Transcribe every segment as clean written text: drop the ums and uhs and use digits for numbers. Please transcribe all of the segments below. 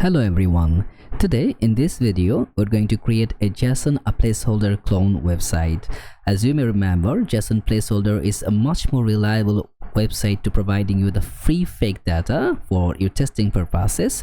Hello everyone. Today in this video we're going to create a JSON placeholder clone website. As you may remember, JSON placeholder is a much more reliable website to providing you the free fake data for your testing purposes.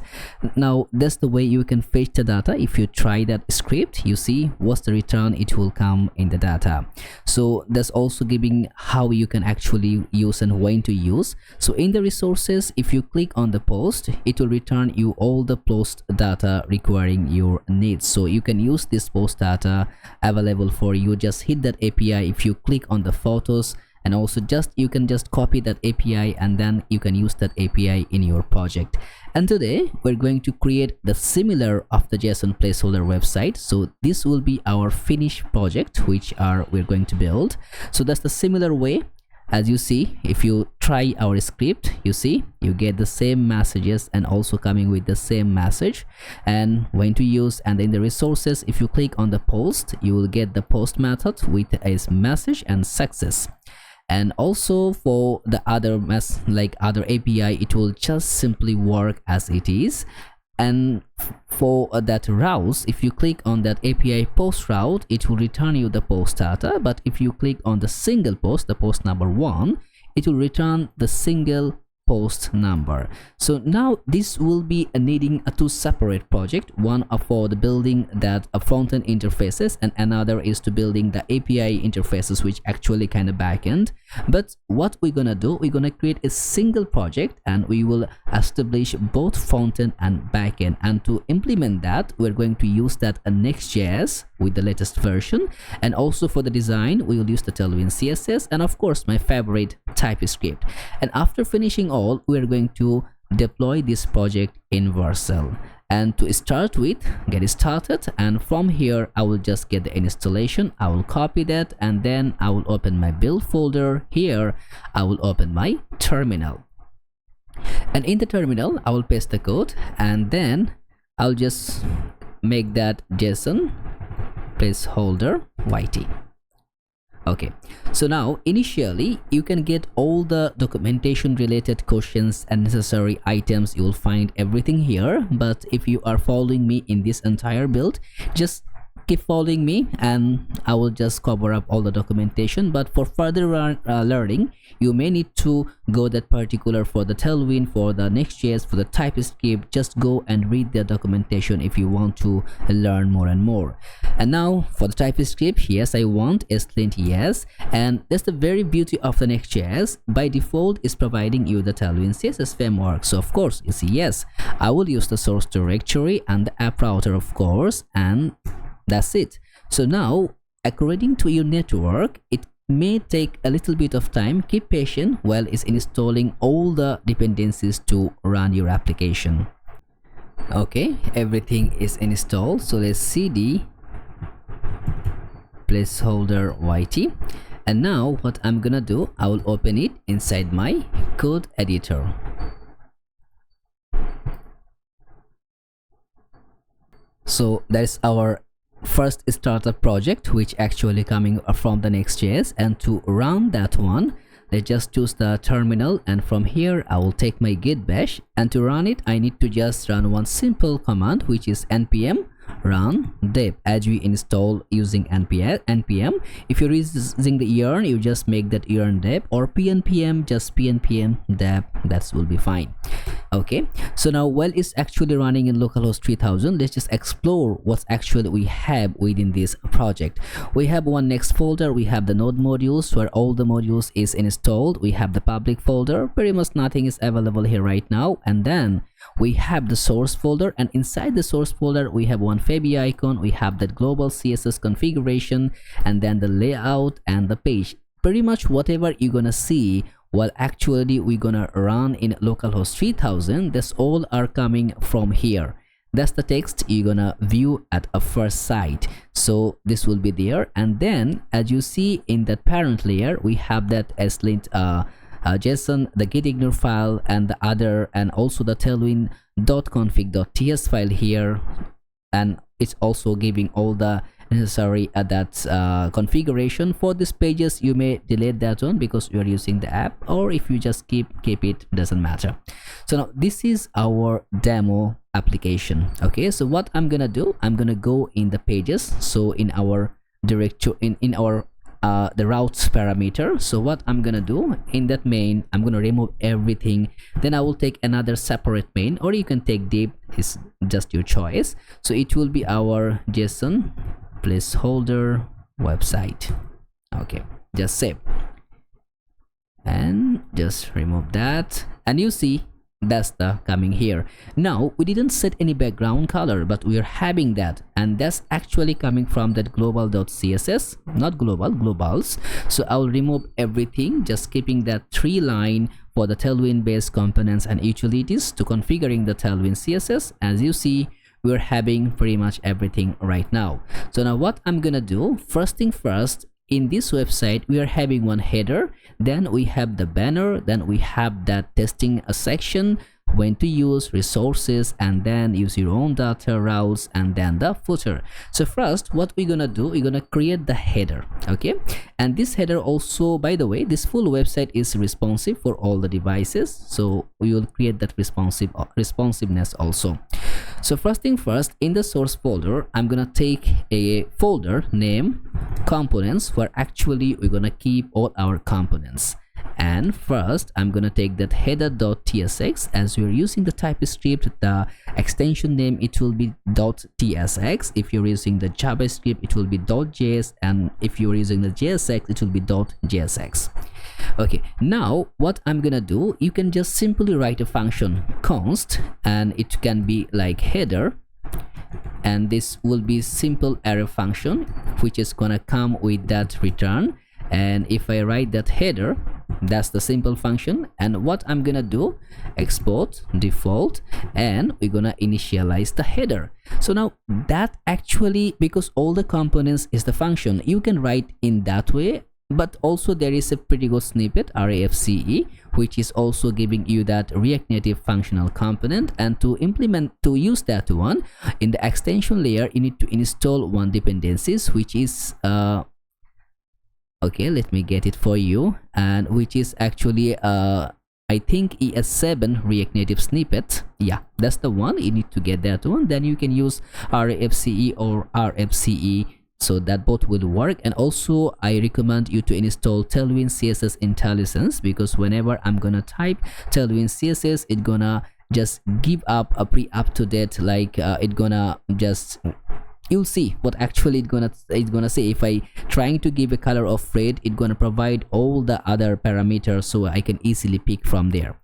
Now that's the way you can fetch the data. If you try that script, you see what's the return it will come in the data. So that's also giving how you can actually use and when to use. So in the resources, if you click on the post, it will return you all the post data requiring your needs. So you can use this post data available for you. Just hit that API if you click on the photos, and also you can just copy that API and then you can use that API in your project. And today we're going to create the similar of the JSON placeholder website. So this will be our finished project which we're going to build. So that's the similar way. As you see, if you try our script, you see you get the same messages and also coming with the same message and when to use. And in the resources, if you click on the post, you will get the post method with a message and success. And also for the other other API, it will just simply work as it is. And for that routes, if you click on that API post route, it will return you the post data. But if you click on the single post, the post number 1, it will return the single post number. So now this will be needing two separate project, one for the building that front-end interfaces and another is to building the API interfaces, which actually kind of backend. But what we're gonna do, we're gonna create a single project and we will establish both front-end and backend. And to implement that, we're going to use that Nextjs with the latest version, and also for the design we will use the Tailwindcss and of course my favorite Typescript. And after finishing all, we are going to deploy this project in vercel. And to start with, get it started, and from here I will just get the installation. I will copy that and then I will open my build folder. Here I will open my terminal, and in the terminal I will paste the code and then I'll just make that JSON placeholder YT. Okay, so now initially you can get all the documentation related questions and necessary items. You will find everything here, but if you are following me in this entire build, just keep following me and I will just cover up all the documentation. But for further learning, you may need to go that particular for the Tailwind, for the Nextjs, for the Typescript. Just go and read the documentation if you want to learn more and more. And now for the Typescript, yes, I want a slint yes, and that's the very beauty of the Nextjs. By default is providing you the Tailwindcss framework. So of course you see, yes, I will use the source directory and the app router of course, and that's it. So now according to your network, it may take a little bit of time. Keep patient while it's installing all the dependencies to run your application. Okay, everything is installed. So let's cd placeholder YT. And now what I'm gonna do, I will open it inside my code editor. So that's our first startup project, which actually coming from the Nextjs. And to run that one, let's just choose the terminal, and from here I will take my git bash, and to run it I need to just run one simple command, which is npm run dep, as we install using npm. If you're using the yarn, you just make that yarn dep, or pnpm, just pnpm dep, that will be fine. Okay, so now while it's actually running in localhost 3000, let's just explore what's actually we have within this project. We have one next folder, we have the node modules where all the modules is installed. We have the public folder, pretty much nothing is available here right now. And then we have the source folder, and inside the source folder we have one Fabi icon, we have that global CSS configuration, and then the layout and the page. Pretty much whatever you're gonna see while actually we're gonna run in localhost 3000, that's all are coming from here. That's the text you're gonna view at a first sight. So this will be there, and then as you see in that parent layer, we have that slint JSON, the gitignore file, and the other, and also the tailwind.config.ts file here, and it's also giving all the necessary configuration for these pages. You may delete that one because you are using the app, or if you just keep it, doesn't matter. So now this is our demo application. Okay, so what I'm gonna do, I'm gonna go in the pages, so in our directory, in our the routes parameter. So what I'm gonna do, in that main I'm gonna remove everything, then I will take another separate main, or you can take div, is just your choice. So it will be our JSON placeholder website. Okay, just save and just remove that, and you see that's the coming here. Now we didn't set any background color, but we are having that, and that's actually coming from that global.css, not global, globals. So I'll remove everything, just keeping that 3 line for the Tailwind based components and utilities to configuring the Tailwind CSS. As you see, we're having pretty much everything right now. So now what I'm gonna do, first thing first, in this website we are having one header, then we have the banner, then we have that testing a section, when to use, resources, and then use your own data, routes, and then the footer. So first what we're gonna do, we're gonna create the header. Okay, and this header also, by the way, this full website is responsive for all the devices, so we will create that responsiveness also. So first thing first, in the source folder I'm gonna take a folder name components, where actually we're gonna keep all our components. And first I'm gonna take that header.tsx, as we're using the Typescript, the extension name it will be .tsx. If you're using the JavaScript it will be .js, and if you're using the JSX it will be .jsx. Okay, now what I'm gonna do, you can just simply write a function const, and it can be like header, and this will be simple array function which is gonna come with that return. And if I write that header, that's the simple function, and what I'm gonna do, export default, and we're gonna initialize the header. So now that actually, because all the components is the function, you can write in that way, but also there is a pretty good snippet reactjs, which is also giving you that React Native functional component. And to use that one in the extension layer, you need to install one dependencies, which is okay, let me get it for you, and which is actually I think ES7 React Native snippet. Yeah, that's the one. You need to get that one, then you can use reactjs or reactjs, so that both will work. And also I recommend you to install Tailwind CSS IntelliSense, because whenever I'm gonna type Tailwind CSS, it gonna just give up a up-to-date, like it gonna just, you'll see what actually it's gonna say. If I trying to give a color of red, it's gonna provide all the other parameters, so I can easily pick from there.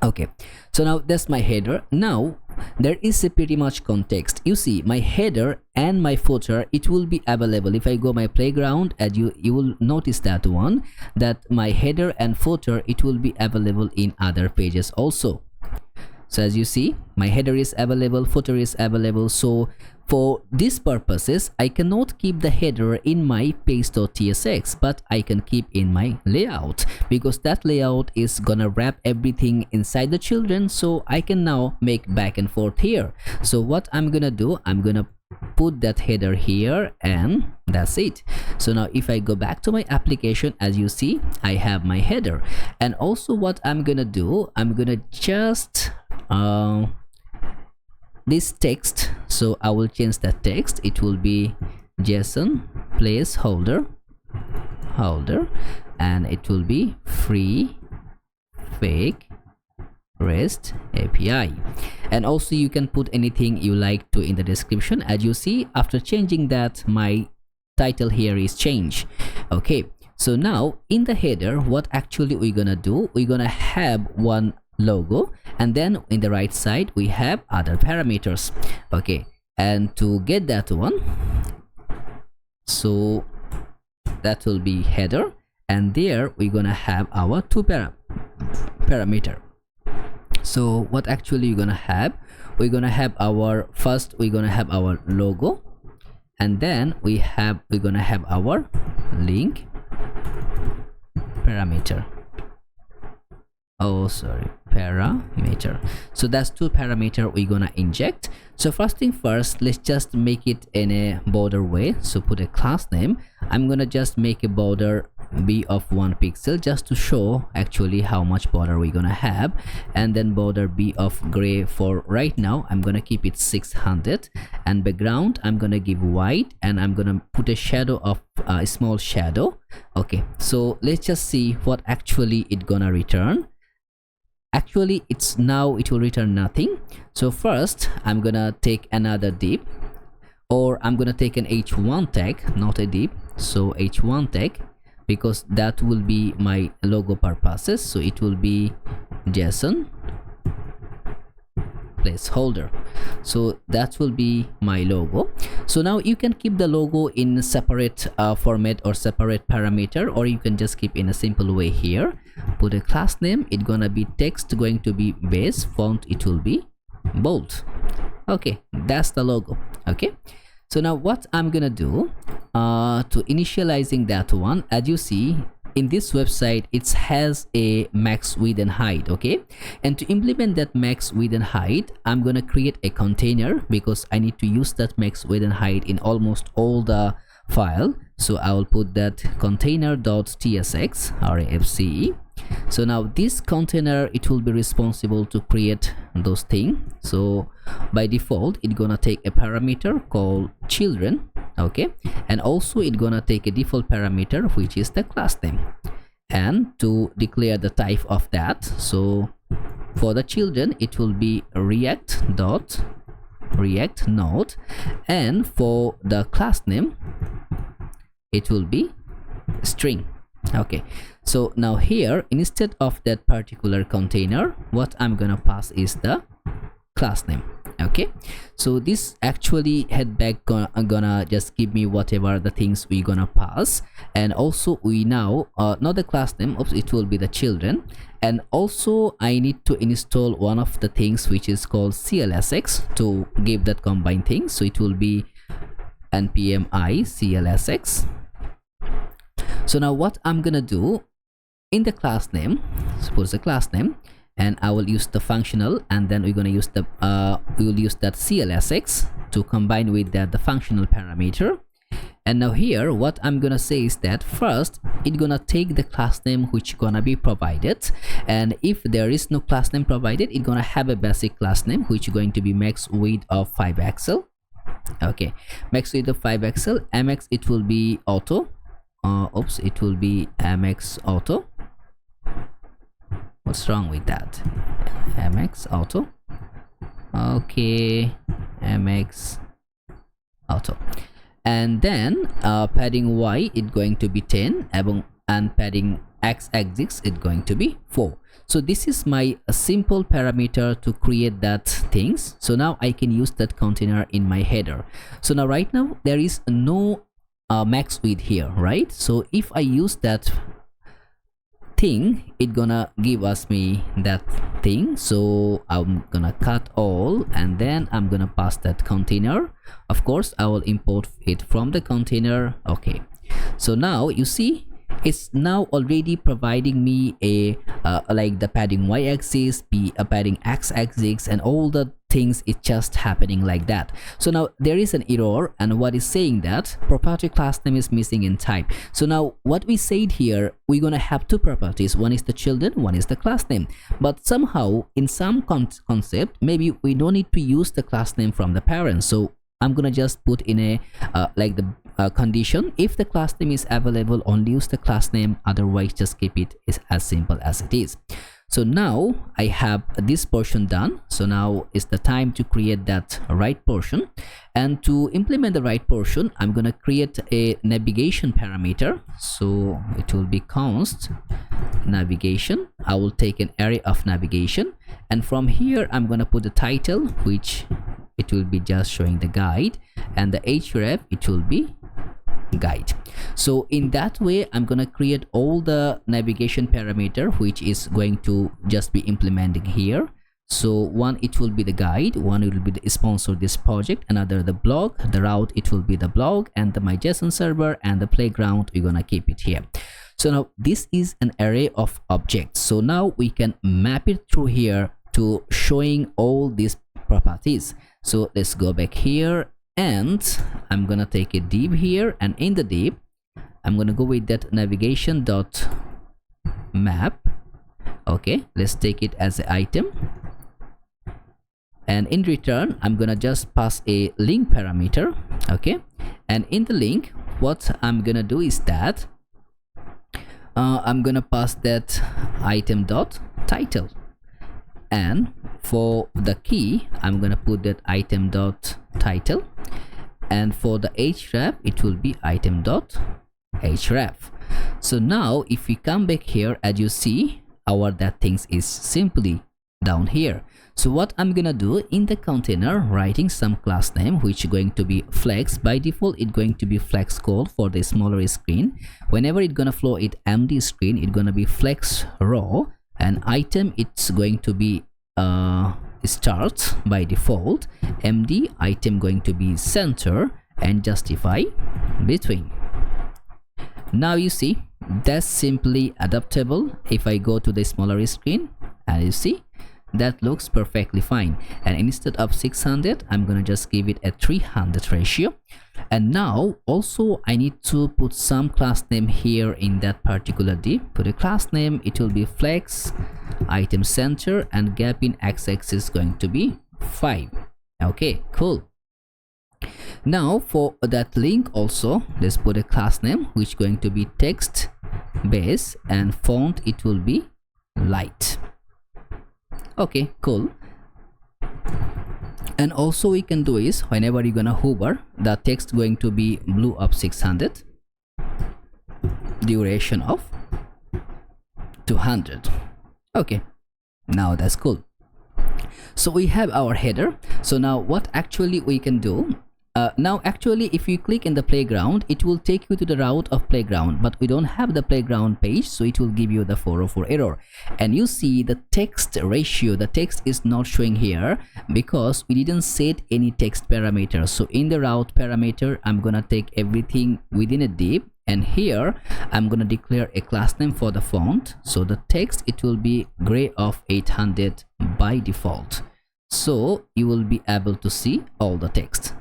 Okay, so now that's my header. Now there is a pretty much context. You see my header and my footer, it will be available. If I go my playground, and you will notice that one, that my header and footer, it will be available in other pages also. So as you see, my header is available, footer is available. So for these purposes, I cannot keep the header in my page.tsx, but I can keep in my layout, because that layout is gonna wrap everything inside the children, so I can now make back and forth here. So what I'm gonna do, I'm gonna put that header here, and that's it. So now if I go back to my application, as you see, I have my header. And also what I'm gonna do, I'm gonna just this text, so I will change that text. It will be JSON placeholder and it will be free fake REST API. And also you can put anything you like to in the description. As you see, after changing that, my title here is changed. Okay, so now in the header, what actually we're gonna do, we're gonna have one logo, and then in the right side we have other parameters. Okay, and to get that one, so that will be header, and there we're gonna have our two parameter. So what actually you're gonna have, we're gonna have our first, we're gonna have our logo, and then we're gonna have our link parameter. Oh sorry, parameter. So that's two parameter we're gonna inject. So first thing first, let's just make it in a border way. So put a class name. I'm gonna just make a border be of 1 pixel, just to show actually how much border we're gonna have. And then border be of gray. For right now I'm gonna keep it 600, and background I'm gonna give white, and I'm gonna put a shadow of a small shadow. Okay, so let's just see what actually it gonna return. Actually it's now it will return nothing. So first I'm gonna take another div, or I'm gonna take an h1 tag, not a div. So h1 tag, because that will be my logo purposes. So it will be JSON placeholder. So that will be my logo. So now you can keep the logo in a separate format or separate parameter, or you can just keep in a simple way here. Put a class name, it's gonna be text, going to be base font, it will be bold. Okay, that's the logo. Okay, so now what I'm gonna do to initializing that one, as you see in this website, it has a max width and height. Okay, and to implement that max width and height, I'm gonna create a container, because I need to use that max width and height in almost all the file. So I will put that container.tsx rafce. So now this container, it will be responsible to create those things. So by default it's gonna take a parameter called children. Okay, and also it's gonna take a default parameter, which is the class name, and to declare the type of that. So for the children it will be react node, and for the class name it will be string. Okay, so now here instead of that particular container, what I'm gonna pass is the class name. Okay, so this actually head back gonna just give me whatever the things we gonna pass. And also we now not the class name, oops, it will be the children. And also I need to install one of the things which is called clsx to give that combined thing. So it will be npm I clsx. So now what I'm gonna do in the class name, suppose the class name, and I will use the functional, and then we're gonna use the we will use that clsx to combine with that the functional parameter. And now here what I'm gonna say is that first it's gonna take the class name which gonna be provided, and if there is no class name provided, it's gonna have a basic class name which is going to be max width of 5 pixel. Okay, max width of 5 pixel. mx it will be auto. Oops, it will be mx auto. What's wrong with that? mx auto. Okay, mx auto. And then padding y is going to be 10, and padding x axis is going to be 4. So this is my simple parameter to create that things. So now I can use that container in my header. So now right now there is no max width here, right? So if I use that thing, it gonna give us me that thing. So I'm gonna cut all, and then I'm gonna pass that container. Of course I will import it from the container. Okay, so now you see it's now already providing me a like the padding y-axis, padding x-axis, and all the things. It's just happening like that. So now there is an error, and what is saying that property class name is missing in type. So now what we said here, we're gonna have two properties, one is the children, one is the class name. But somehow in some concept, maybe we don't need to use the class name from the parent. So I'm gonna just put in a like the condition, if the class name is available, only use the class name, otherwise just keep it as simple as it is. So now I have this portion done. So now is the time to create that right portion. And to implement the right portion, I'm gonna create a navigation parameter. So it will be const navigation. I will take an array of navigation, and from here I'm gonna put the title, which it will be just showing the guide, and the href it will be guide. So in that way I'm gonna create all the navigation parameter which is going to just be implementing here. So one, it will be the guide, one will be the sponsor this project, another the blog, the route it will be the blog, and the my JSON server, and the playground we're gonna keep it here. So now this is an array of objects. So now we can map it through here to showing all these properties. So let's go back here, and I'm gonna take a div here, and in the div I'm gonna go with that navigation dot map. Okay, let's take it as an item, and in return I'm gonna just pass a link parameter. Okay, and in the link what I'm gonna do is that I'm gonna pass that item dot title, and for the key I'm gonna put that item dot title, and for the href it will be item dot href. So now if we come back here, as you see, our that things is simply down here. So what I'm gonna do in the container, writing some class name which is going to be flex. By default it's going to be flex code for the smaller screen. Whenever it's gonna flow it MD screen, it's gonna be flex row, and item it's going to be start by default, MD item going to be center, and justify between. Now you see that's simply adaptable. If I go to the smaller screen, and you see that looks perfectly fine, and instead of 600 I'm gonna just give it a 300 ratio. And now also I need to put some class name here in that particular div. Put a class name, it will be flex item center, and gap in x-axis going to be 5. Okay, cool. Now for that link also, let's put a class name which going to be text base, and font it will be light. Okay, cool. And also we can do is whenever you're gonna hover, the text going to be blue of 600, duration of 200. Okay, now that's cool. So we have our header. So now what actually we can do, now actually if you click in the playground, it will take you to the route of playground, but we don't have the playground page, so it will give you the 404 error. And you see the text ratio, the text is not showing here because we didn't set any text parameter. So in the route parameter I'm gonna take everything within a div, and here I'm gonna declare a class name for the font. So the text it will be gray of 800 by default, so you will be able to see all the text.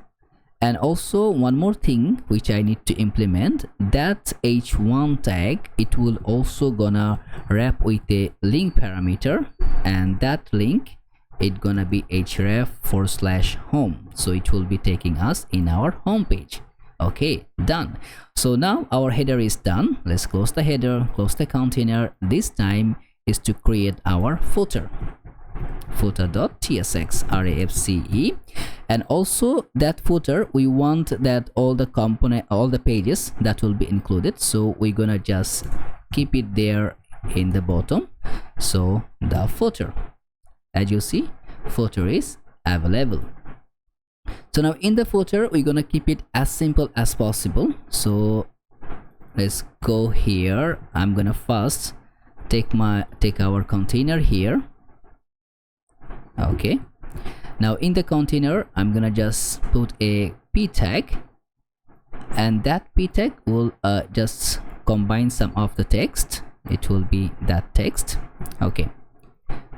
And also one more thing which I need to implement, that h1 tag it will also gonna wrap with a link parameter, and that link it gonna be href/home, so it will be taking us in our home page. Okay, done. So now our header is done. Let's close the header, close the container. This time is to create our footer. Footer.tsx RAFCE, and also that footer we want that all the component, all the pages that will be included, so we're gonna just keep it there in the bottom. So the footer, as you see, footer is available. So now in the footer we're gonna keep it as simple as possible. So let's go here. I'm gonna first take our container here. Okay, now in the container I'm gonna just put a p tag, and that p tag will just combine some of the text. It will be that text. Okay,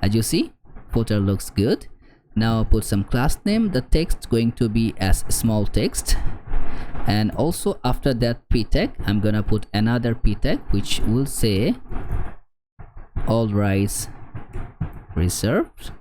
as you see, footer looks good. Now put some class name. The text going to be as small text, and also after that p tag I'm gonna put another p tag which will say all rights reserved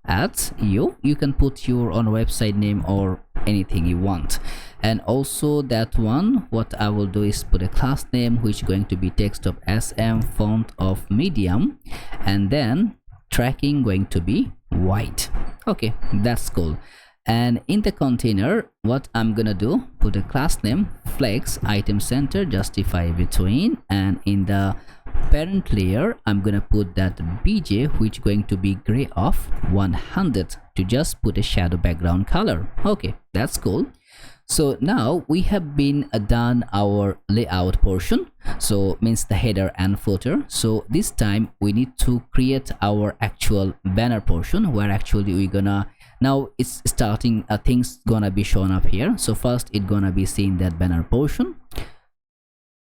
at you. You can put your own website name or anything you want. And also that one, what I will do is put a class name which is going to be text of SM, font of medium, and then tracking going to be white. Okay, that's cool. And in the container what I'm gonna do, put a class name flex item center, justify between, and in the parent layer I'm gonna put that bj which going to be gray of 100 to just put a shadow background color. Okay, that's cool. So now we have been done our layout portion, so means the header and footer. So this time we need to create our actual banner portion, where actually we're gonna, now it's starting things gonna be shown up here. So first it's gonna be seeing that banner portion.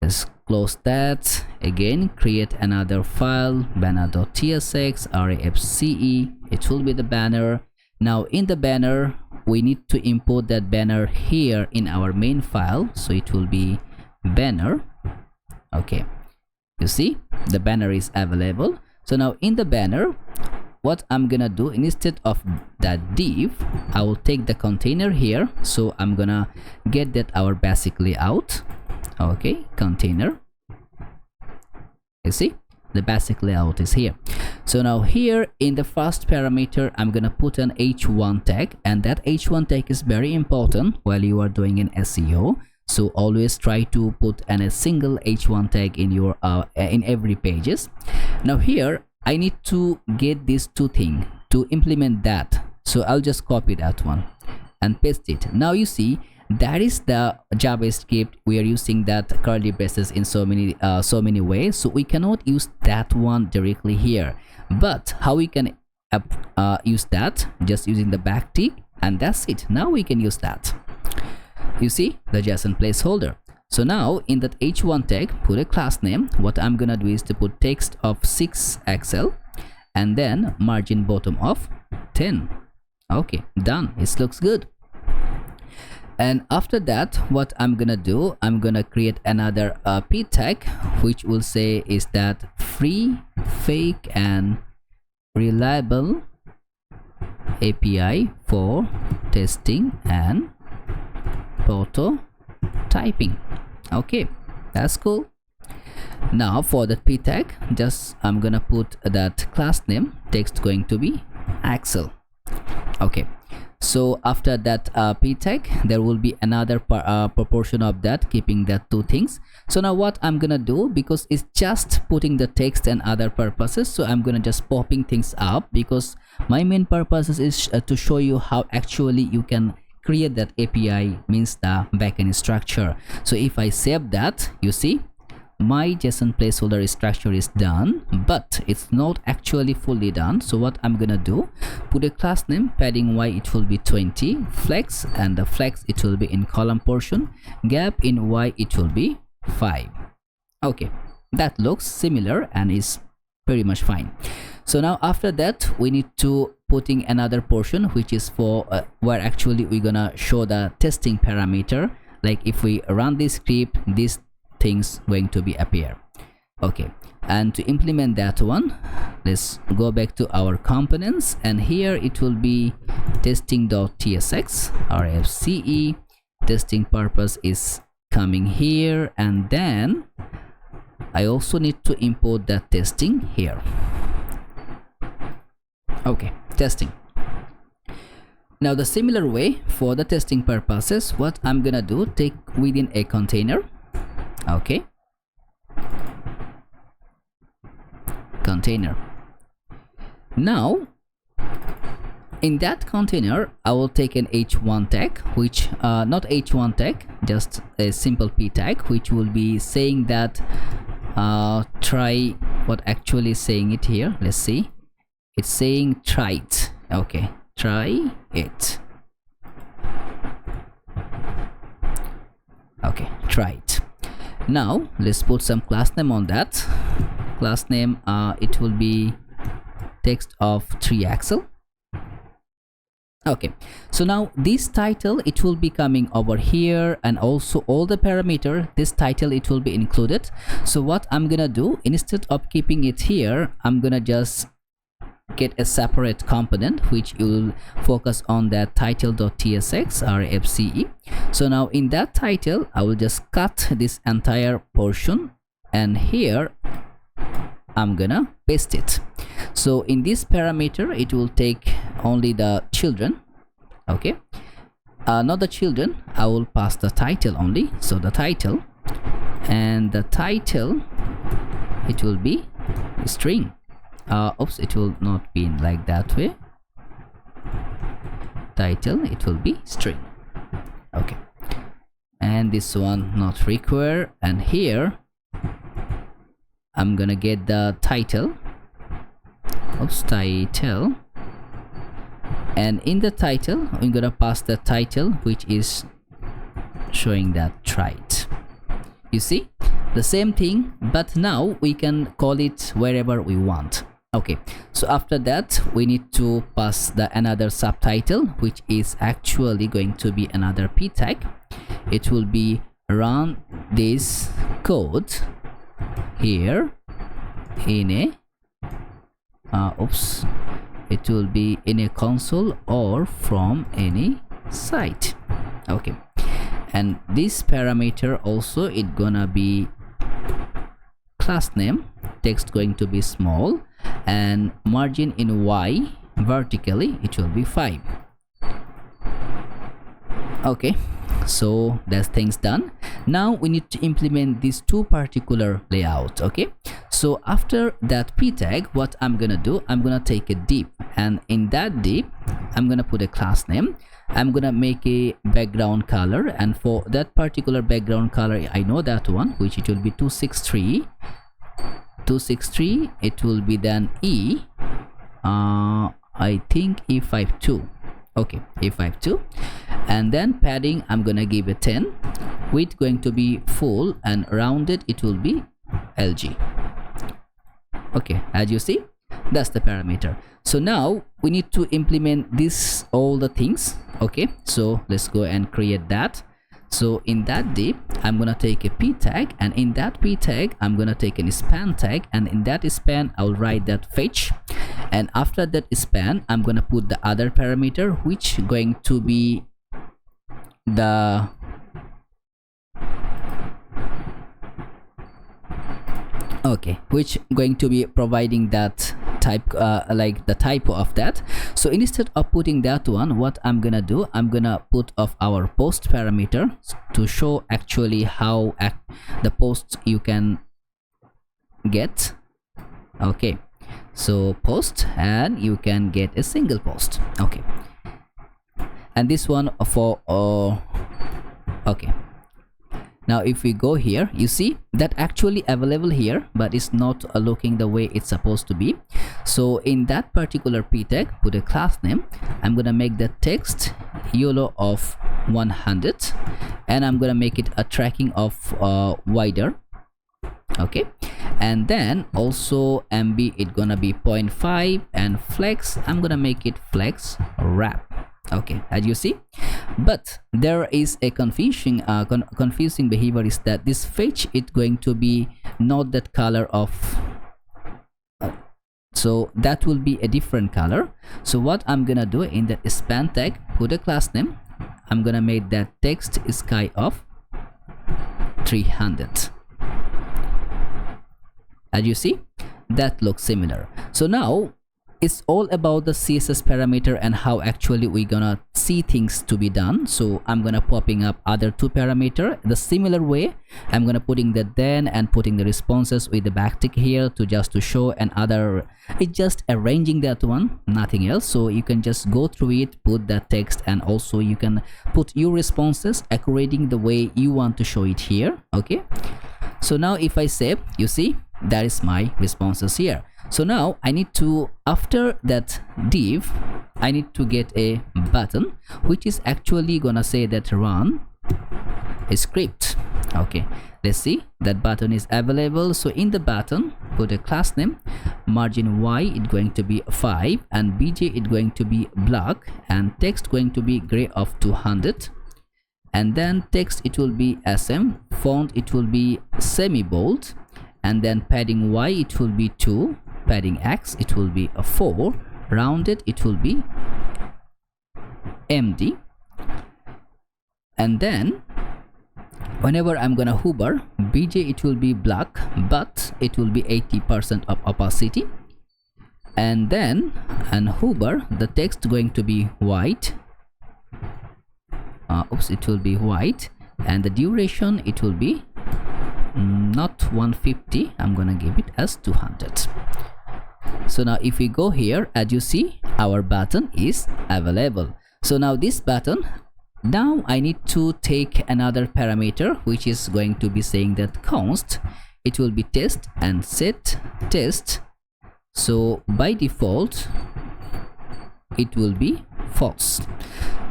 Let's close that. Again, create another file, banner.tsx rafce. It will be the banner. Now in the banner we need to import that banner here in our main file, so it will be banner. Okay, you see the banner is available. So now in the banner, what I'm gonna do, instead of that div, I will take the container here. So I'm gonna get that our basic layout. Okay, container. You see the basic layout is here. So now here in the first parameter, I'm gonna put an h1 tag, and that h1 tag is very important while you are doing an SEO. So always try to put a single h1 tag in your in every pages. Now here I need to get these two things to implement that. So I'll just copy that one and paste it. Now you see that is the JavaScript. We are using that curly braces in so many ways, so we cannot use that one directly here. But how we can use that? Just using the backtick, and that's it. Now we can use that. You see the JSON placeholder. So now in that h1 tag, put a class name. What I'm gonna do is to put text of 6 XL and then margin bottom of 10. Okay, done. It looks good. And after that, what I'm gonna do, I'm gonna create another p tag, which will say is that free, fake, and reliable API for testing and prototyping. Okay, that's cool. Now for the p tag, just I'm gonna put that class name, text going to be Axel. Okay, so after that p tag, there will be another proportion of that, keeping that two things. So now what I'm gonna do, because it's just putting the text and other purposes, so I'm gonna just popping things up, because my main purpose is to show you how actually you can create that API, means the backend structure. So if I save that, you see my JSON placeholder structure is done, but it's not actually fully done. So what I'm gonna do, put a class name, padding y it will be 20, flex, and the flex it will be in column portion, gap in y it will be 5. Okay, that looks similar and is pretty much fine. So now after that, we need to putting another portion, which is for where actually we're gonna show the testing parameter. Like if we run this script, these things going to be appear. Okay, and to implement that one, let's go back to our components, and here it will be testing.tsx rfce. Testing purpose is coming here, and then I also need to import that testing here. Okay, testing. Now the similar way for the testing purposes, what I'm gonna do, take within a container. Okay, container. Now in that container, I will take an h1 tag, which not h1 tag, just a simple p tag, which will be saying that try, what actually saying it here, let's see, it's saying try it. Okay, try it. Okay, try it. Now let's put some class name on that. Class name, it will be text of 3 Axel. Okay, so now this title, it will be coming over here, and also all the parameter, this title it will be included. So what I'm gonna do, instead of keeping it here, I'm gonna just get a separate component which will focus on that title.tsx rfce. So now in that title, I will just cut this entire portion, and here I'm gonna paste it. So in this parameter, it will take only the children. Okay, not the children, I will pass the title only. So the title, and the title it will be string. Oops, it will not be like that way. Title it will be string. Okay, and this one not require, and here I'm gonna get the title. Oops, title, and in the title I'm gonna pass the title, which is showing that try it. You see the same thing, but now we can call it wherever we want. Okay, so after that we need to pass the another subtitle, which is actually going to be another p tag. It will be run this code here in a it will be in a console or from any site. Okay, and this parameter also it gonna be class name, text going to be small, and margin in Y vertically it will be 5. Okay, so that's things done. Now we need to implement these two particular layout. Okay, so after that p tag, what I'm gonna do, I'm gonna take a div, and in that div I'm gonna put a class name. I'm gonna make a background color, and for that particular background color I know that one, which it will be 263. It will be then I think E52. Okay, E52, and then padding I'm gonna give a 10, width going to be full, and rounded it will be LG. Okay, as you see, that's the parameter. So now we need to implement this all the things. Okay, so let's go and create that. So in that div I'm gonna take a p tag, and in that p tag I'm gonna take an span tag, and in that span I'll write that fetch, and after that span I'm gonna put the other parameter, which going to be the which going to be providing that type like the typo of that. So instead of putting that one, what I'm gonna do, I'm gonna put of our post parameter to show actually how the post you can get. Okay, so post, and you can get a single post. Okay, and this one for okay. Now if we go here, you see that actually available here, but it's not looking the way it's supposed to be. So in that particular p tag, put a class name. I'm gonna make the text YOLO of 100, and I'm gonna make it a tracking of wider. Okay, and then also MB it gonna be 0.5, and flex I'm gonna make it flex wrap. Okay, as you see, but there is a confusing behavior is that this fetch it going to be not that color of so that will be a different color. So what I'm gonna do, in the span tag put a class name. I'm gonna make that text sky of 300. As you see, that looks similar. So now it's all about the CSS parameter and how actually we're gonna see things to be done. So I'm gonna popping up other two parameter the similar way. I'm gonna putting the then and putting the responses with the backtick here to show, and other it's just arranging that one, nothing else. So you can just go through it, put that text, and also you can put your responses according the way you want to show it here. Okay, so now if I save, you see that is my responses here. So now I need to, after that div, I need to get a button which is actually gonna say that run a script. Okay, let's see, that button is available. So in the button put a class name, margin Y it going to be 5, and BJ it going to be black, and text going to be gray of 200, and then text it will be SM, font it will be semi bold, and then padding Y it will be 2, padding X it will be a 4, rounded it will be MD, and then whenever I'm gonna hover, BJ it will be black, but it will be 80% of opacity, and then hover the text going to be white. It will be white, and the duration it will be not 150, I'm gonna give it as 200. So now if we go here, as you see, our button is available. So now this button, now I need to take another parameter which is going to be saying that const it will be test and set test. So by default it will be false.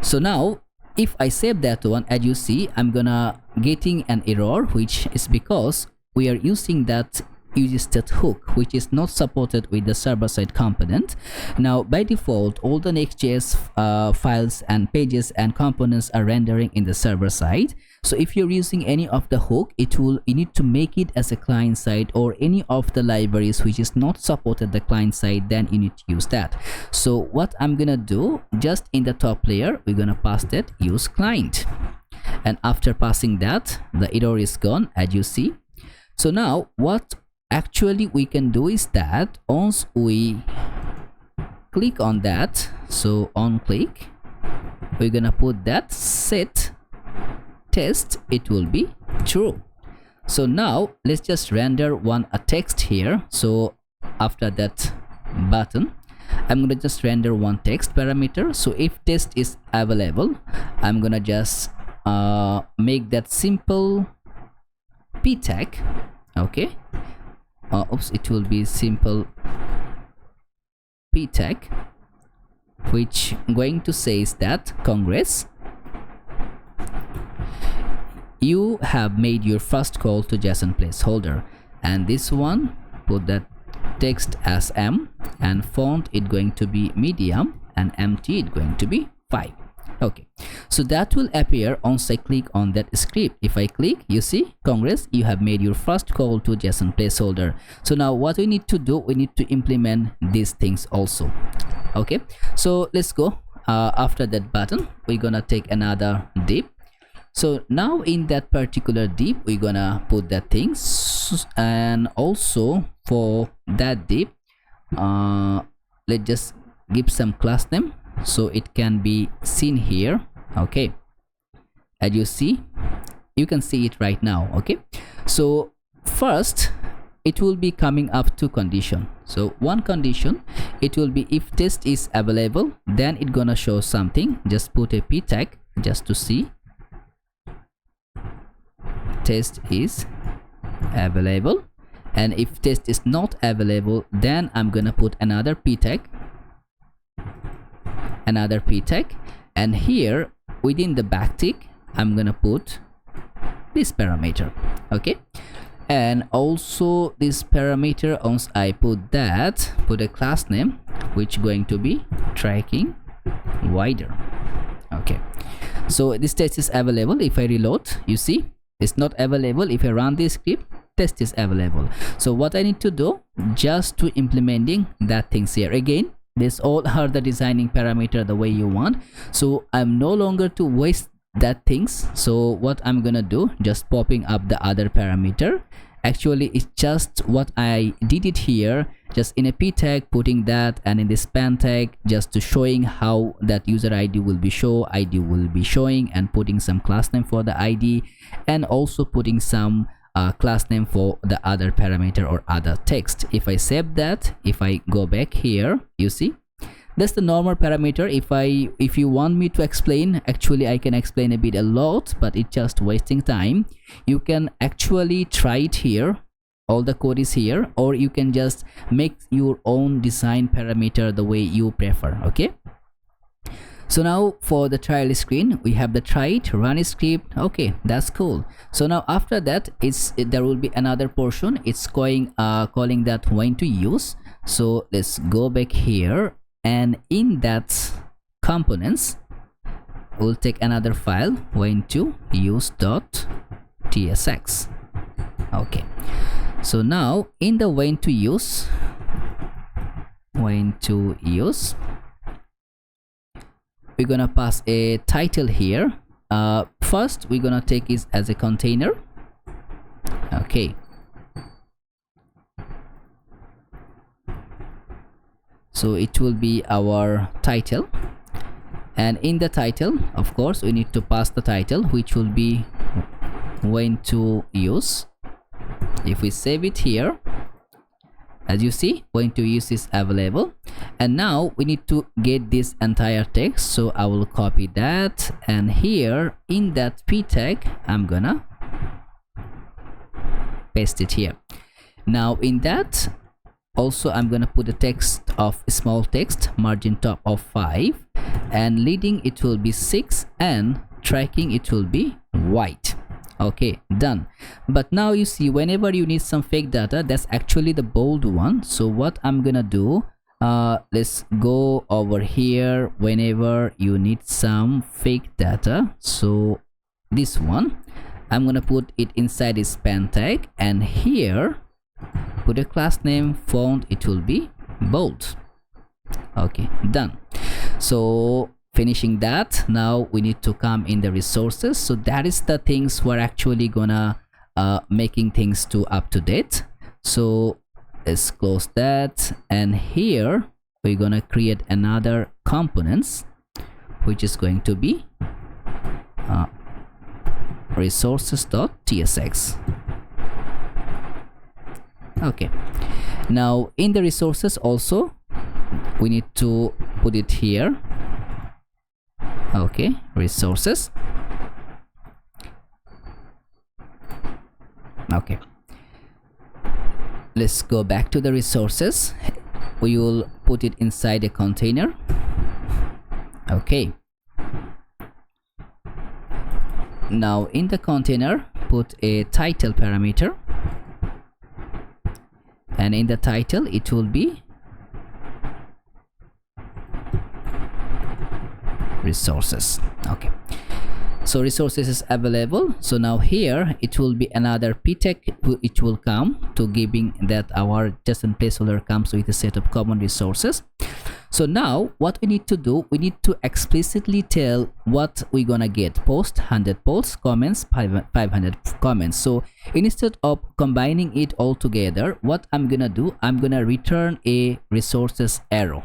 So now if I save that one, as you see, I'm gonna getting an error, which is because we are using that uses that hook, which is not supported with the server-side component. Now by default, all the Nextjs files and pages and components are rendering in the server side. So if you're using any of the hook, you need to make it as a client side, or any of the libraries which is not supported the client side, then you need to use that. So what I'm gonna do, just in the top layer, we're gonna pass that use client, and after passing that, the error is gone, as you see. So now what actually we can do is that once we click on that, so on click, we're gonna put that set test, it will be true. So now let's just render a text here. So after that button, I'm gonna just render one text parameter. So if test is available, I'm gonna just make that simple p tag. Okay, oops, it will be simple p tag, which going to say is that congrats, you have made your first call to JSON placeholder. And this one, put that text as M, and font it going to be medium, and empty it going to be 5. Okay, so that will appear once I click on that script. If I click, you see, congrats, you have made your first call to JSON placeholder. So now what we need to do, we need to implement these things also. Okay, so let's go. After that button, we're gonna take another div. So now in that particular div, we're gonna put that things, and also for that div, let's just give some class name so it can be seen here. Okay, as you see, you can see it right now. Okay, so first it will be coming up to condition. So one condition, it will be if test is available, then it gonna show something. Just put a p tag just to see test is available, and if test is not available, then I'm gonna put another p tag, and here within the backtick I'm gonna put this parameter. Okay, and also this parameter, once I put that, put a class name which going to be tracking wider. Okay, so this test is available. If I reload, you see it's not available. If I run this script, test is available. So what I need to do, just to implementing that things here. Again, this all are the designing parameter the way you want. So I'm no longer to waste that things. So what I'm gonna do, just popping up the other parameter. Actually it's just what I did it here, just in a p tag putting that, and in the span tag just to showing how that user id will be showing, and putting some class name for the id, and also putting some class name for the other parameter or other text. If I save that, if I go back here, you see that's the normal parameter. If you want me to explain, actually I can explain a lot, but it's just wasting time. You can actually try it here, all the code is here, or you can just make your own design parameter the way you prefer. Okay, so now for the trial screen, we have the try it, run script. Okay, that's cool. So now after that, there will be another portion. It's calling that when to use. So let's go back here, and in that components, we'll take another file, when to use.tsx. Okay, so now in the when to use, we're gonna pass a title here. First we're gonna take it as a container. Okay, so it will be our title, and in the title, of course, we need to pass the title, which will be when to use. If we save it here, as you see, when to use is available, and now we need to get this entire text. So I will copy that, and here in that p tag I'm gonna paste it here. Now in that also I'm gonna put a text of small text, margin top of 5, and leading it will be 6, and tracking it will be white. Okay, done. But now you see, whenever you need some fake data, that's actually the bold one. So what I'm gonna do, let's go over here. Whenever you need some fake data, so this one, I'm gonna put it inside this span tag, and here put a class name, font, it will be bold. Okay, done. So finishing that, now we need to come in the resources. So that is the things we're actually gonna making things to up to date. So let's close that, and here we're gonna create another components, which is going to be resources.tsx. Okay, now in the resources also we need to put it here. Okay, resources. Okay, let's go back to the resources. We will put it inside a container. Okay, now in the container put a title parameter, and in the title it will be resources. Okay, so resources is available. So now here it will be another p tag, it will come to giving that our JSON placeholder comes with a set of common resources. So now what we need to do, we need to explicitly tell what we're gonna get: post 100 posts, comments 500 comments. So instead of combining it all together, what I'm gonna do, I'm gonna return a resources arrow,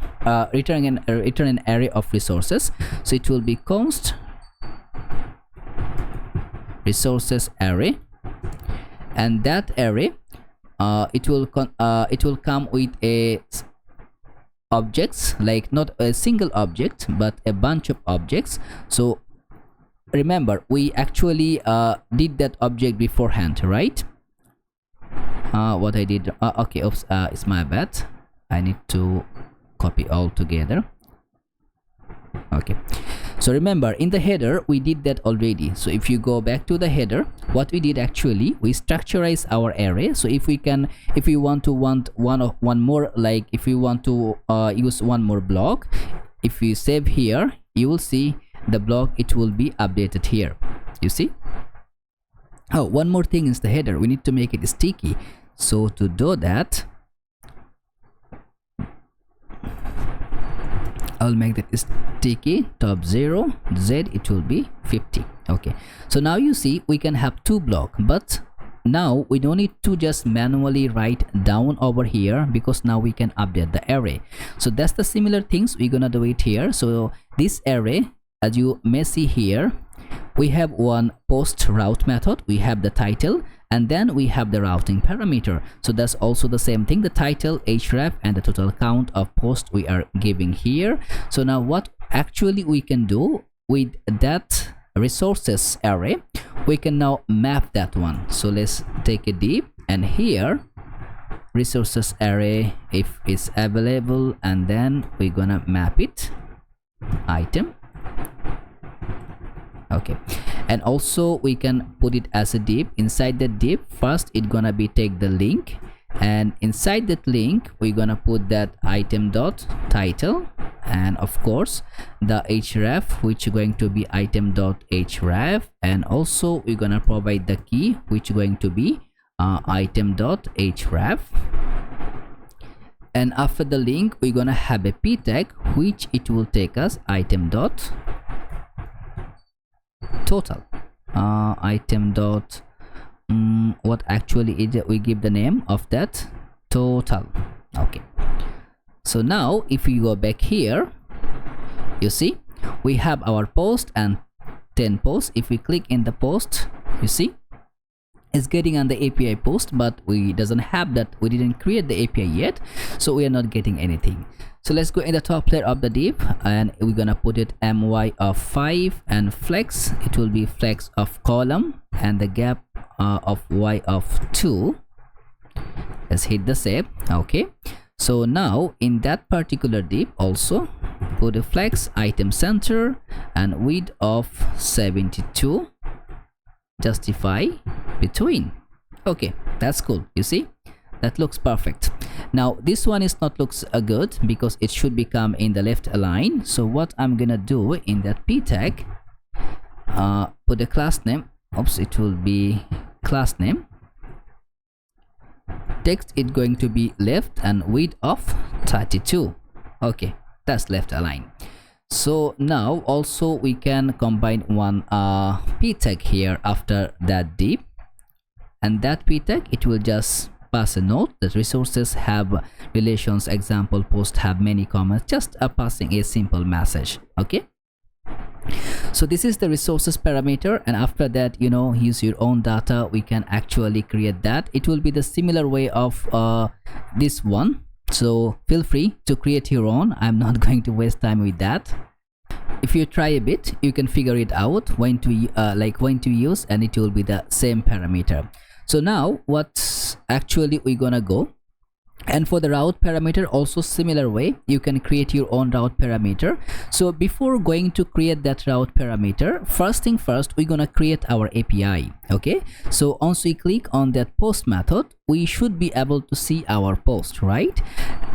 return an array of resources. So it will be const resources array, and that array it will come with a objects, like not a single object but a bunch of objects. So remember, we actually did that object beforehand, right? What I did, okay, oops, it's my bad. I need to copy all together. Okay, so remember, in the header we did that already. So if you go back to the header, what we did actually, we structurize our array. So if we want one more, like if we want to use one more block, if you save here, you will see the block, it will be updated here. You see? Oh, one more thing is the header, we need to make it sticky. So to do that, I'll make that sticky, top 0 z, it will be 50. Okay, so now you see we can have two blocks, but now we don't need to just manually write down over here, because now we can update the array. So that's the similar things we're gonna do it here. So this array, as you may see here, we have one post route method, we have the title, and then we have the routing parameter. So that's also the same thing, the title, href, and the total count of posts we are giving here. So now what actually we can do with that resources array, we can now map that one. So let's take a div, and here resources array, if it's available, and then we're gonna map it item. Okay, and also we can put it as a div. Inside the div, first it's gonna be take the link, and inside that link we're gonna put that item dot title, and of course the href, which is going to be item dot href, and also we're gonna provide the key, which is going to be item dot href. And after the link we're gonna have a p tag, which it will take us item dot total, item dot what actually is it, we give the name of that total. Okay, so now if we go back here, you see we have our post and 10 posts. If we click in the post, you see it's getting on the API post, but we doesn't have that, we didn't create the API yet, so we are not getting anything. So let's go in the top layer of the div, and we're gonna put it my of 5, and flex, it will be flex of column, and the gap of y of 2. Let's hit the save. Okay, so now in that particular div also put a flex item center and width of 72, justify between. Okay, that's cool. You see, that looks perfect. Now this one is not looks good because it should become in the left align. So what I'm gonna do in that p tag, put the class name. Oops, it will be class name. Text is going to be left and width of 32. Okay, that's left align. So now also we can combine one p tag here after that div, and that p tag, it will just pass a note that resources have relations, example post have many comments, just passing a simple message. Okay, so this is the resources parameter, and after that, you know, use your own data, we can actually create that. It will be the similar way of this one, so feel free to create your own. I'm not going to waste time with that. If you try a bit, you can figure it out when to use, and it will be the same parameter. So now what actually we're gonna go, and for the route parameter also similar way, you can create your own route parameter. So before going to create that route parameter, first thing first, we're gonna create our API. Okay, so once we click on that post method, we should be able to see our post, right?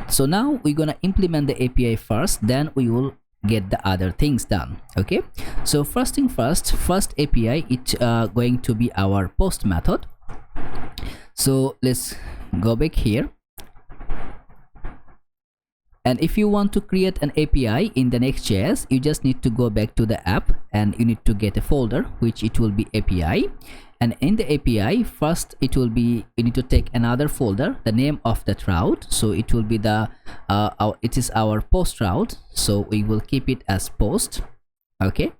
So now we're gonna implement the API first, then we will get the other things done. Okay, so first thing first, first API, it's going to be our post method. So let's go back here, and if you want to create an API in the Nextjs, you just need to go back to the app and you need to get a folder which it will be API, and in the API first it will be, you need to take another folder, the name of that route, so it will be the it is our post route, so we will keep it as post. Okay,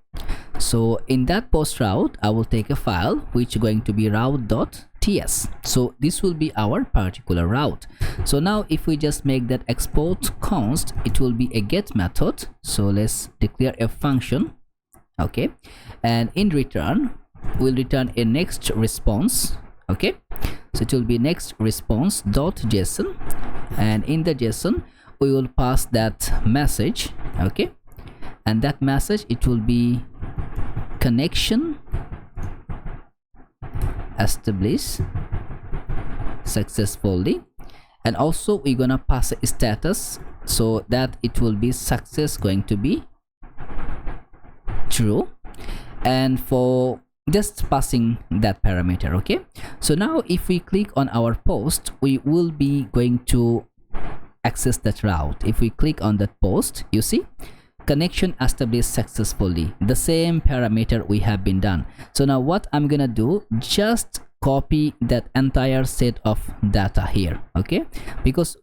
so in that post route I will take a file which is going to be route.ts, so this will be our particular route. So now if we just make that export const, it will be a get method, so let's declare a function. Okay, and in return we'll return a next response. Okay, so it will be next response dot JSON, and in the JSON we will pass that message. Okay, and that message, it will be connection established successfully, and also we're gonna pass a status so that it will be success going to be true, and for just passing that parameter. Okay, so now if we click on our post, we will be going to access that route. If we click on that post, you see connection established successfully, the same parameter we have been done. So now what I'm gonna do, just copy that entire set of data here. Okay, because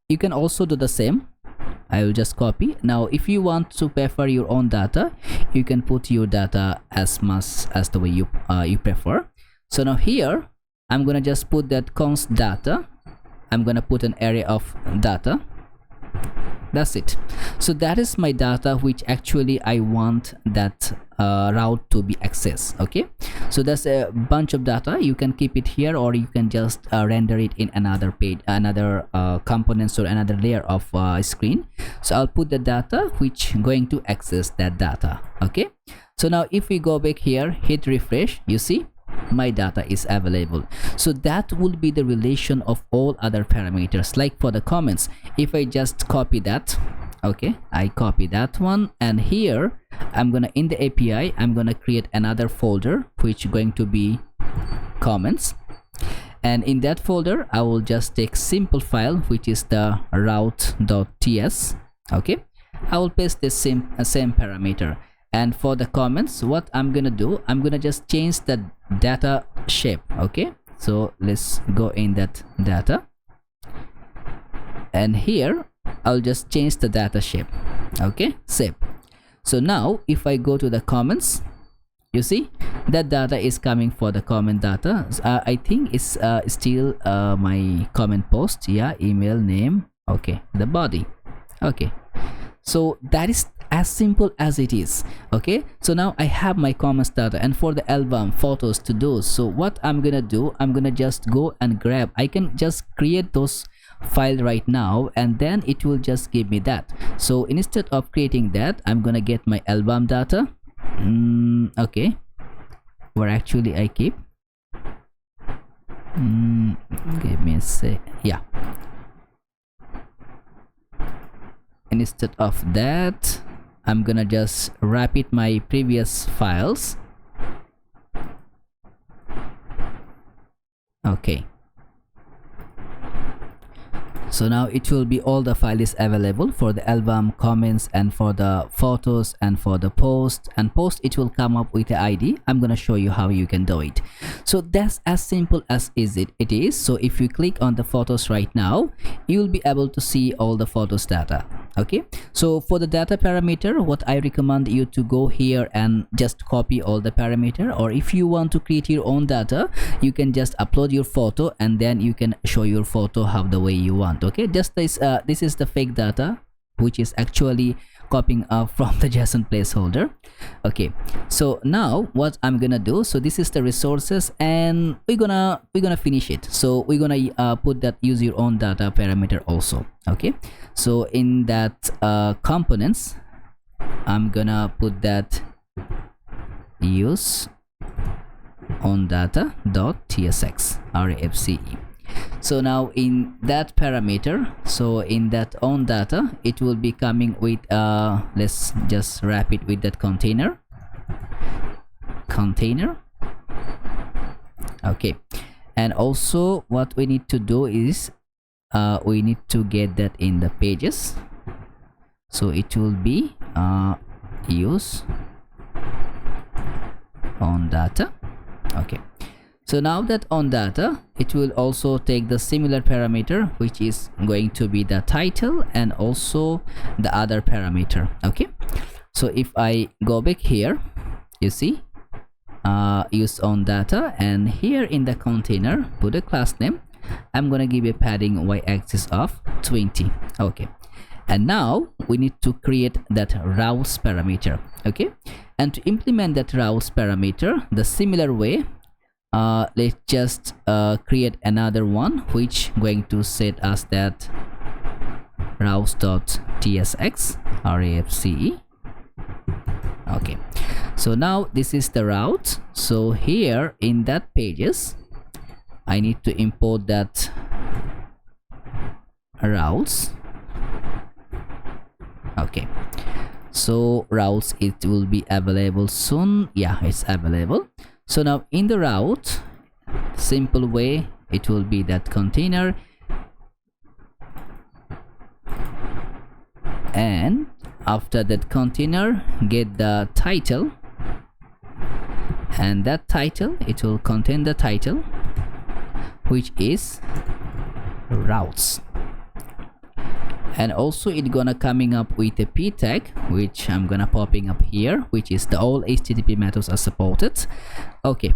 you can also do the same. I will just copy. Now if you want to prefer your own data, you can put your data as much as the way you prefer. So now here I'm gonna just put that const data. I'm gonna put an array of data. That's it. So that is my data which actually I want that route to be accessed. Okay, so that's a bunch of data. You can keep it here, or you can just render it in another page, another components or another layer of screen. So I'll put the data which going to access that data. Okay, so now if we go back here, hit refresh, you see my data is available. So that will be the relation of all other parameters. Like for the comments, if I just copy that, okay, I copy that one, and here I'm gonna, in the API, I'm gonna create another folder which going to be comments, and in that folder I will just take simple file which is the route.ts. okay, I will paste the same parameter. And for the comments, what I'm gonna do, I'm gonna just change the data shape. Okay, so let's go in that data, and here I'll just change the data shape. Okay, save. So now if I go to the comments, you see that data is coming for the comment data. I think it's still my comment post. Yeah, email name. Okay, the body. Okay, so that is as simple as it is. Okay, so now I have my comments data, and for the album photos to do, so what I'm gonna do, I'm gonna just go and grab, I can just create those file right now, and then it will just give me that. So instead of creating that, I'm gonna get my album data. Okay, where actually I keep give me a sec. Yeah, and instead of that I'm gonna just repeat my previous files. Okay, so now it will be all the files available for the album, comments, and for the photos, and for the post. And post, it will come up with the ID. I'm gonna show you how you can do it. So that's as simple as it is. So if you click on the photos right now, you will be able to see all the photos data. Okay, so for the data parameter, what I recommend you to go here and just copy all the parameter, or if you want to create your own data, you can just upload your photo and then you can show your photo how the way you want. Okay, just this is the fake data which is actually copying up from the JSON placeholder. Okay, so now what I'm gonna do, so this is the resources, and we're gonna finish it. So we're gonna put that use your own data parameter also. Okay, so in that components, I'm gonna put that use on data dot tsx refce. So now in that parameter, so in that on data, it will be coming with let's just wrap it with that container. Okay, and also what we need to do is we need to get that in the pages, so it will be use on data. Okay, so now that on data, it will also take the similar parameter, which is going to be the title and also the other parameter. Okay, so if I go back here, you see use on data, and here in the container put a class name. I'm gonna give a padding y-axis of 20. Okay, and now we need to create that routes parameter. Okay, and to implement that routes parameter the similar way, let's just create another one which going to set us that routes.tsx refce. Okay, so now this is the route. So here in that pages, I need to import that routes. Okay, so routes, it will be available soon. Yeah, it's available. So now in the route, simple way, it will be that container, and after that container get the title, and that title, it will contain the title which is routes, and also it gonna coming up with a p tag which I'm gonna popping up here, which is the all HTTP methods are supported. Okay,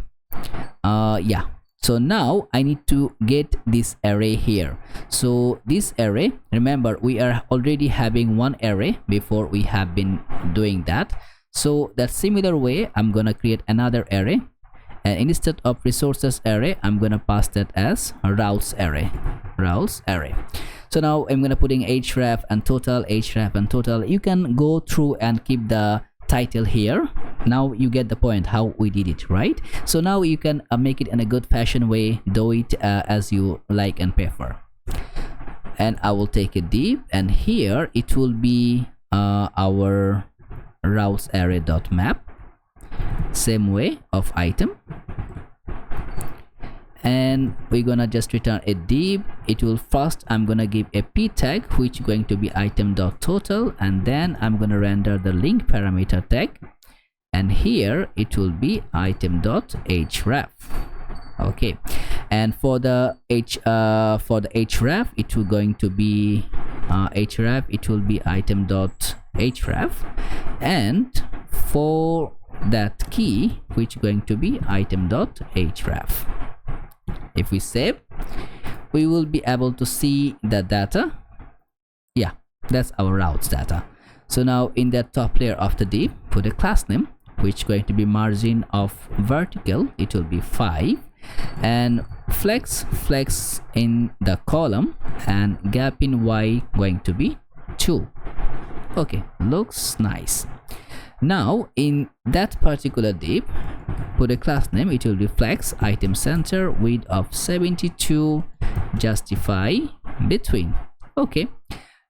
yeah, so now I need to get this array here. So this array, remember we are already having one array before we have been doing that. So that similar way, I'm gonna create another array, and instead of resources array, I'm gonna pass that as routes array. So now I'm gonna putting href and total. You can go through and keep the title here. Now you get the point how we did it, right? So now you can make it in a good fashion way, do it as you like and prefer. And I will take a div, and here it will be our routes array dot map, same way of item, and we're gonna just return a div. It will first, I'm gonna give a p tag which going to be item dot total, and then I'm gonna render the link parameter tag, and here it will be item dot href. Okay, and for the href, it will going to be href, it will be item dot href, and for that key which going to be item dot href. If we save, we will be able to see the data. Yeah, that's our routes data. So now in the top layer of the div, put a class name which going to be margin of vertical, it will be 5, and flex in the column, and gap in y going to be 2. Okay, looks nice. Now in that particular div, put a class name. It will be flex item center, width of 72, justify between. Okay,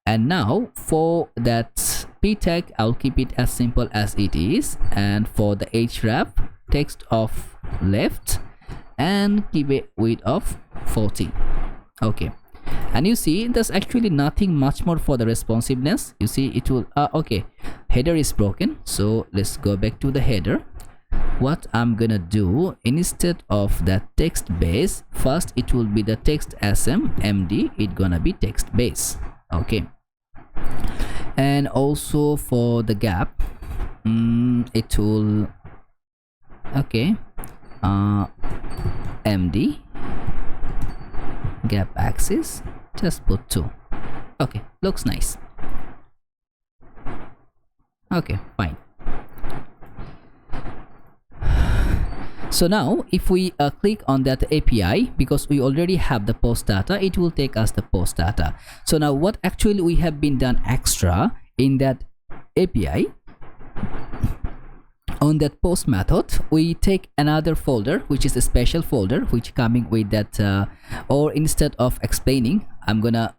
and now for that p tag, I'll keep it as simple as it is, and for the href, text of left, and keep it width of 40. Okay, and you see there's actually nothing much more for the responsiveness. You see it will okay, header is broken, so let's go back to the header. What I'm gonna do, instead of that text base, first it will be the text md, it gonna be text base. Okay, and also for the gap, it will okay, md gap axis, just put 2. Okay, looks nice. Okay, fine. So now if we click on that API, because we already have the post data, it will take us the post data. So now what actually we have been done extra in that API, on that post method, we take another folder, which is a special folder which coming with that or instead of explaining, I'm gonna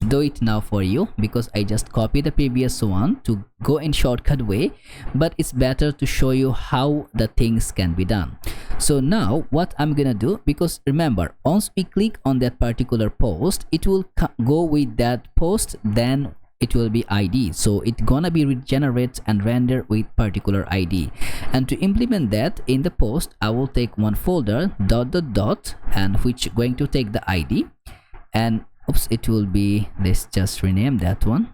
do it now for you, because I just copied the previous one to go in shortcut way, but it's better to show you how the things can be done. So now what I'm gonna do, because remember, once we click on that particular post, it will go with that post, then it will be ID, so it's gonna be regenerate and render with particular ID. And to implement that in the post, I will take one folder dot and which going to take the ID, and oops, it will be, let's just rename that one,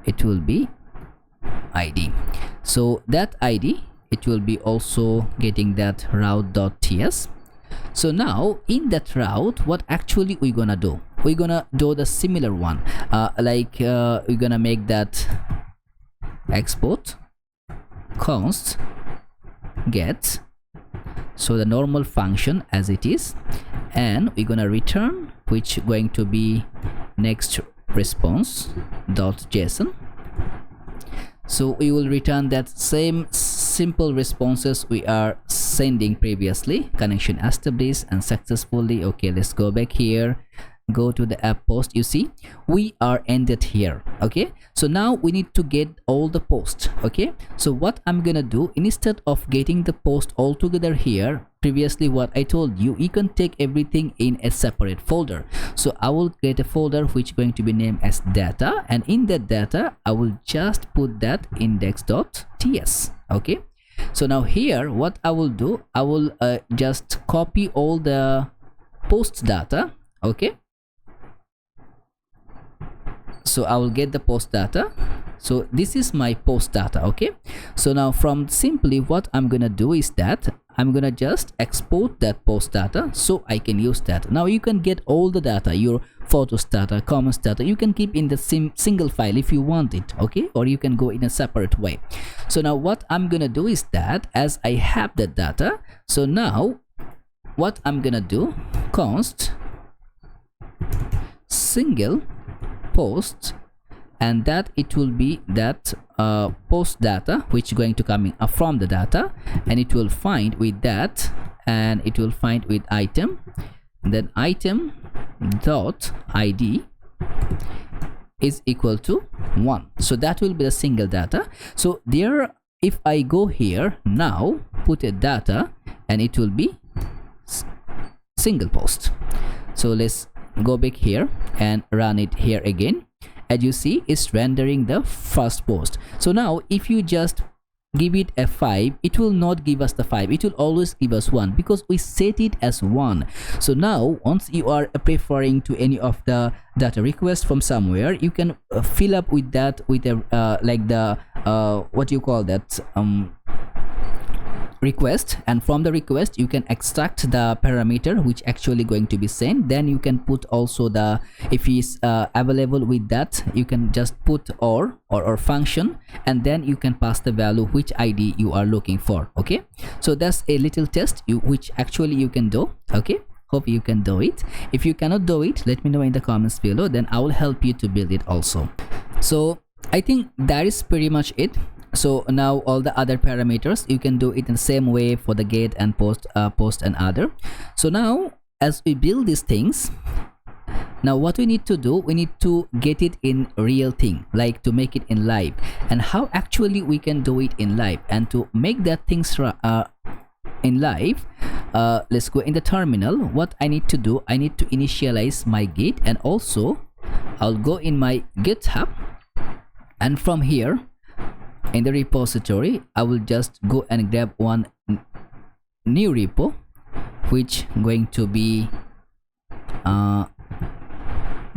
it will be ID. So that ID, it will be also getting that route.ts. So now in that route, what actually we're gonna do, we're gonna do the similar one, we're gonna make that export const get, so the normal function as it is, and we're gonna return, which going to be next response.json. So we will return that same simple responses we are sending previously, connection established and successfully. Okay, let's go back here, go to the app post. You see we are ended here. Okay, so now we need to get all the posts. Okay, so what I'm gonna do, instead of getting the post all together here, previously what I told you, you can take everything in a separate folder. So I will create a folder which is going to be named as data, and in that data I will just put that index.ts. okay, so now here what I will do, I will just copy all the post data. Okay, so I will get the post data, so this is my post data. Okay, so now from simply what I'm gonna do is that I'm gonna just export that post data so I can use that. Now you can get all the data, your photos data, comments data, you can keep in the single file if you want it. Okay, or you can go in a separate way. So now what I'm gonna do is that, as I have that data, so now what I'm gonna do, const single post, and that it will be that post data which going to come in from the data, and it will find with that, and it will find with item, then item dot id is equal to 1. So that will be the single data. So there, if I go here now, put a data, and it will be single post. So let's go back here and run it here again. As you see, it's rendering the first post. So now if you just give it a 5, it will not give us the 5, it will always give us 1, because we set it as 1. So now once you are preferring to any of the data request from somewhere, you can fill up with that with a like the what you call that request, and from the request you can extract the parameter which actually going to be sent. Then you can put also the, if is available with that, you can just put or function, and then you can pass the value which id you are looking for. Okay, so that's a little test which actually you can do. Okay, hope you can do it. If you cannot do it, let me know in the comments below, then I will help you to build it also. So I think that is pretty much it. So now all the other parameters you can do it in the same way for the get and post, post and other. So now as we build these things, now what we need to do, we need to get it in real thing, like to make it in live, and how actually we can do it in live. And to make that things in live, let's go in the terminal. What I need to do, I need to initialize my git, and also I'll go in my GitHub, and from here in the repository I will just go and grab one new repo, which going to be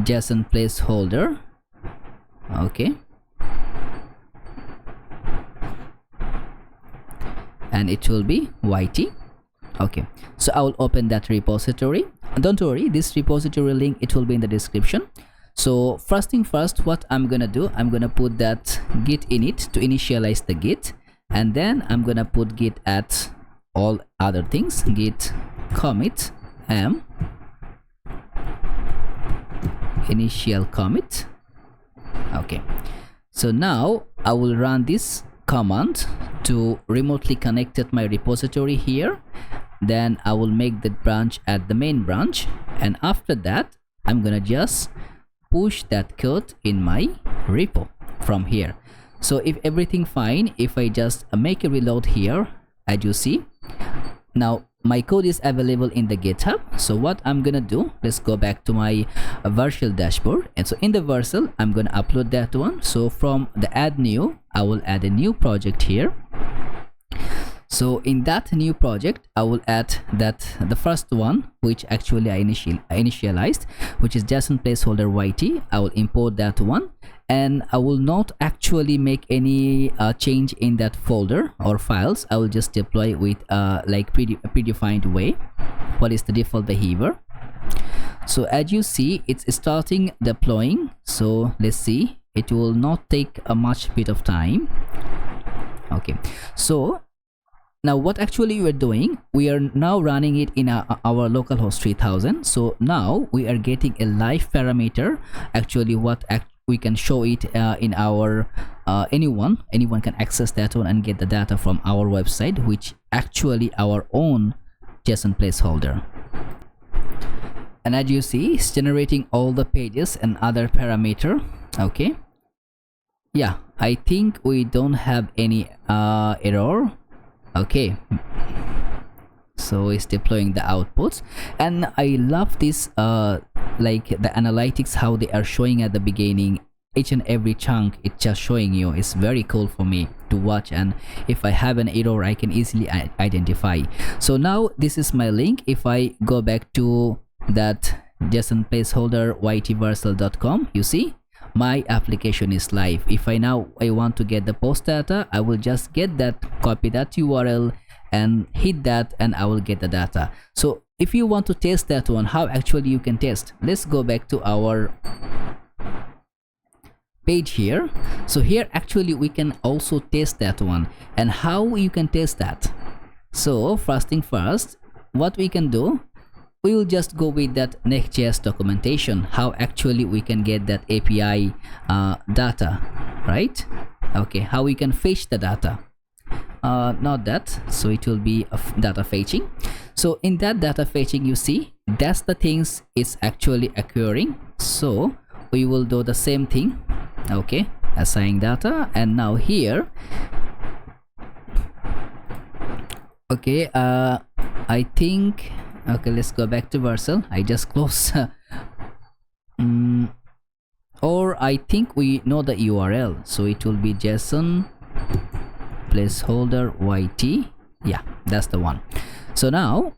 JSONPlaceholder. Okay, and it will be YT. Okay, so I will open that repository. Don't worry, this repository link, it will be in the description. So first thing first, what I'm gonna do, I'm gonna put that git init to initialize the git, and then I'm gonna put git at all other things, git commit m initial commit. Okay, so now I will run this command to remotely connect at my repository here. Then I will make the branch at the main branch, and after that I'm gonna just push that code in my repo from here. So if everything fine, if I just make a reload here, as you see, now my code is available in the GitHub. So what I'm gonna do, let's go back to my vercel dashboard, and so in the vercel I'm gonna upload that one. So from the add new, I will add a new project here. So in that new project I will add that the first one, which actually I initialized, which is JSONPlaceholder YT. I will import that one, and I will not actually make any change in that folder or files. I will just deploy with like predefined way. What is the default behavior? So as you see, it's starting deploying. So let's see, it will not take a much bit of time. Okay, so now what actually we're doing, we are now running it in our localhost 3000. So now we are getting a live parameter. Actually what we can show it in our anyone can access that one and get the data from our website, which actually our own JSON placeholder. And as you see, it's generating all the pages and other parameter. Okay, yeah, I think we don't have any error. Okay, so it's deploying the outputs, and I love this like the analytics, how they are showing at the beginning. Each and every chunk it's just showing you. It's very cool for me to watch, and if I have an error I can easily identify. So now this is my link. If I go back to that JSONPlaceholder ytvercel.com, you see my application is live. If I want to get the post data, I will just get that, copy that URL and hit that, and I will get the data. So if you want to test that one, how actually you can test, let's go back to our page here. So here actually we can also test that one, and how you can test that. So first thing first, what we can do, we will just go with that Nextjs documentation, how actually we can get that API data, right? Okay, how we can fetch the data, not that, so it will be data fetching. So in that data fetching, you see that's the things is actually occurring. So we will do the same thing. Okay, assign data, and now here, okay, I think, okay, let's go back to vercel. I just close or I think we know the URL, so it will be JSON placeholder YT. Yeah, that's the one. So now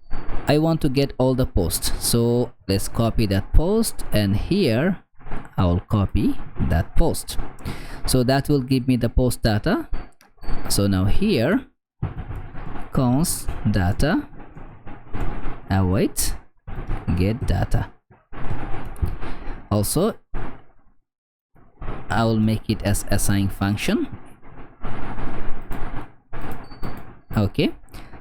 I want to get all the posts, so let's copy that post, and here I will copy that post. So that will give me the post data. So now here const data await get data. Also I will make it as assign function. Okay,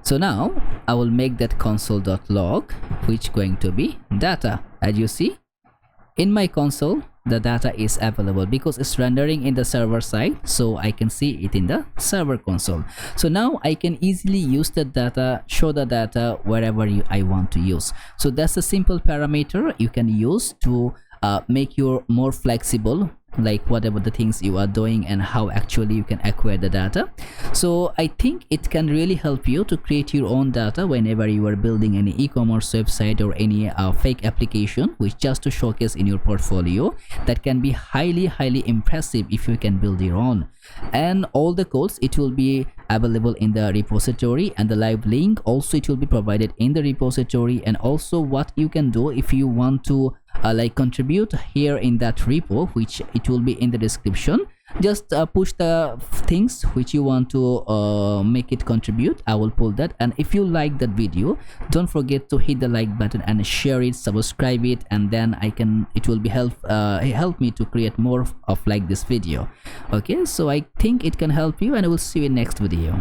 so now I will make that console.log, which going to be data. As you see in my console, the data is available, because it's rendering in the server side, so I can see it in the server console. So now I can easily use the data, show the data wherever I want to use. So that's a simple parameter you can use to make you more flexible, like whatever the things you are doing and how actually you can acquire the data. So I think it can really help you to create your own data whenever you are building any e-commerce website or any fake application, which just to showcase in your portfolio. That can be highly impressive if you can build your own. And all the codes, it will be available in the repository, and the live link also it will be provided in the repository. And also what you can do if you want to like contribute here in that repo, which it will be in the description, just push the things which you want to make it contribute. I will pull that. And if you like that video, don't forget to hit the like button and share it, subscribe it, and then it will be help me to create more of like this video. Okay, so I think it can help you, and I will see you in next video.